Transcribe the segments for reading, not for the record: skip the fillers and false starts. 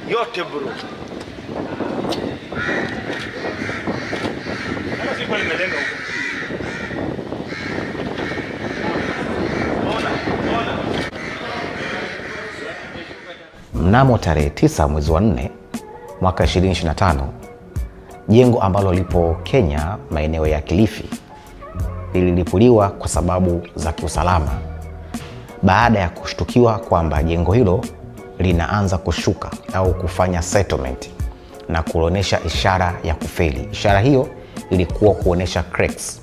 yote bro. Kama sipo nimelenga huko. Mnamo tarehe 9 mwezi wa 4 mwaka 2025, jengo ambalo lipo Kenya maeneo ya Kilifi lililipuliwa kwa sababu za kiusalama baada ya kushtukiwa kwamba jengo hilo linaanza kushuka au kufanya settlement na kuonesha ishara ya kufeli. Ishara hiyo ilikuwa kuonesha cracks.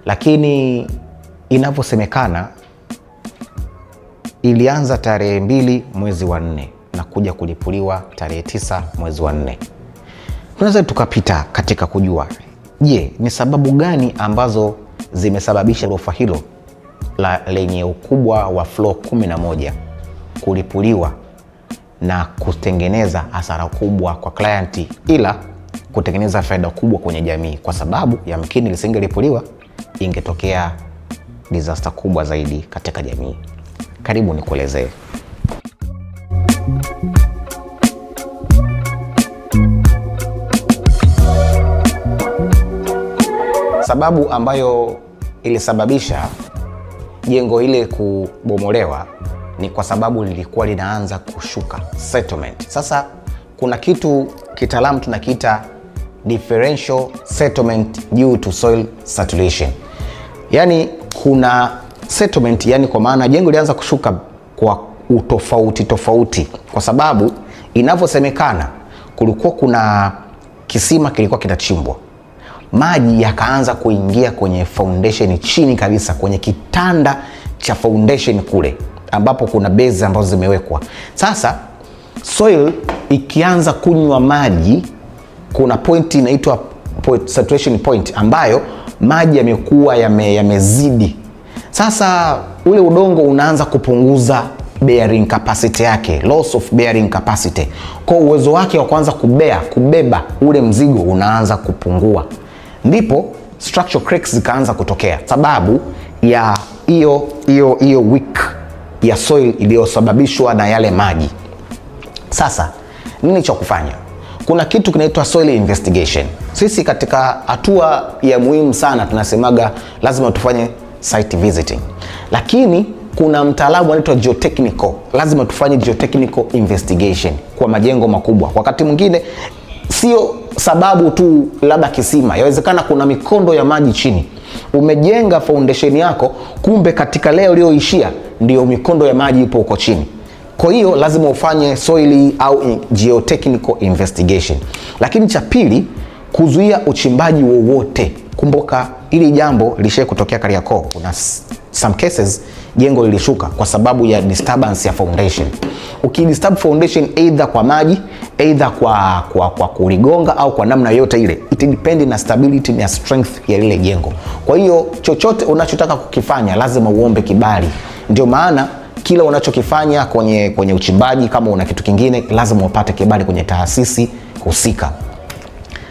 Lakini inavyosemekana ilianza tarehe 2 mwezi wa 4 na kuja kulipuliwa tarehe 9 mwezi wa 4. Tunaweza tukapita katika kujua, je, ni sababu gani ambazo zimesababisha ghorofa hilo lenye ukubwa wa floor 11 kulipuliwa na kutengeneza hasara kubwa kwa client, ila kutengeneza faida kubwa kwenye jamii, kwa sababu yamkini lisingelipuliwa ingetokea disaster kubwa zaidi katika jamii. Karibu nikuelezee. Sababu ambayo ilisababisha jengo ile kubomolewa ni kwa sababu lilikuwa linaanza kushuka, settlement. Sasa kuna kitu kitaalamu tunakiita differential settlement due to soil saturation. Yani kuna settlement, yani kwa maana jengo lilianza kushuka kwa tofauti kwa sababu inavyosemekana kulikuwa kuna kisima kilikuwa kinachimbwa, maji yakaanza kuingia kwenye foundation chini kabisa, kwenye kitanda cha foundation kule ambapo kuna base ambazo zimewekwa. Sasa soil ikianza kunywa maji, kuna point inaitwa saturation point ambayo maji yamekuwa yamezidi. Sasa ule udongo unaanza kupunguza bearing capacity yake, loss of bearing capacity. Kwa uwezo wake wa kuanza kubeba ule mzigo unaanza kupungua. Ndipo structural cracks zikaanza kutokea sababu ya hiyo weak ya soil iliyosababishwa na yale maji. Sasa nini cha kufanya? Kuna kitu kinaitwa soil investigation. Sisi katika hatua ya muhimu sana tunasemaga lazima tufanye site visiting. Lakini kuna mtaalamu anaitwa geotechnical. Lazima tufanye geotechnical investigation kwa majengo makubwa. Wakati mwingine sio sababu tu labda kisima, yawezekana kuna mikondo ya maji chini. Umejenga foundation yako, kumbe katika leo ulioishia ndio mikondo ya maji ipo huko chini. Kwa hiyo lazima ufanye soil au geotechnical investigation. Lakini cha pili, kuzuia uchimbaji wowote. Kumbuka ili jambo lishe kutokea Kariakoo. Kuna some cases jengo lilishuka kwa sababu ya disturbance ya foundation. Ukidisturb foundation either kwa maji, either kwa kuligonga au kwa namna yote ile, it depend na stability na strength ya lile jengo. Kwa hiyo chochote unachotaka kukifanya lazima uombe kibali. Ndio maana kila unachokifanya kwenye uchimbaji, kama una kitu kingine, lazima upate kibali kwenye taasisi husika.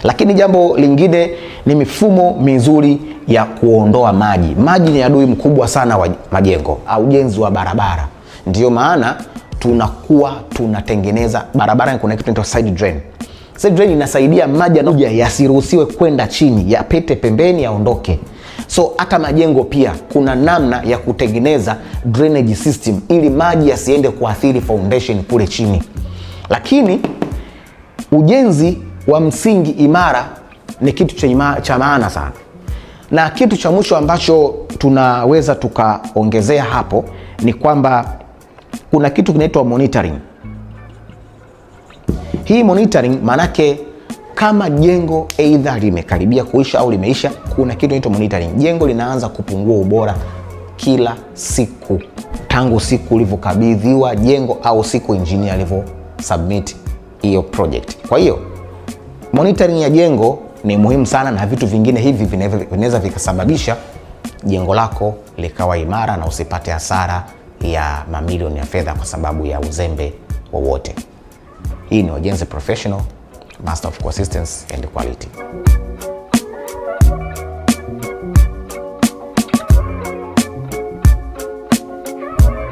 Lakini jambo lingine ni mifumo mizuri ya kuondoa maji. Maji ni adui mkubwa sana wa majengo au ujenzi wa barabara. Ndio maana tunatengeneza barabara, kuna kitu kinaitwa side drain. Side drain inasaidia maji yasiruhusiwe kwenda chini, yapite pembeni, yaondoke. So hata majengo pia kuna namna ya kutengeneza drainage system ili maji yasiende kuathiri foundation kule chini. Lakini ujenzi wa msingi imara ni kitu cha maana sana. Na kitu cha mwisho ambacho tunaweza tukaongezea hapo ni kwamba kuna kitu kinaitwa monitoring. Hii monitoring manake kama jengo either limekaribia kuisha au limeisha, kuna kitu kinaitwa monitoring. Jengo linaanza kupungua ubora kila siku tangu siku ulivyokabidhiwa jengo au siku engineer alivyo submit hiyo project. Kwa hiyo monitoring ya jengo ni muhimu sana, na vitu vingine hivi vinaweza vikasababisha jengo lako likawa imara na usipate hasara ya mamilioni ya fedha kwa sababu ya uzembe wowote. Hii ni Ujenzi Professional, Master of Consistency and Quality.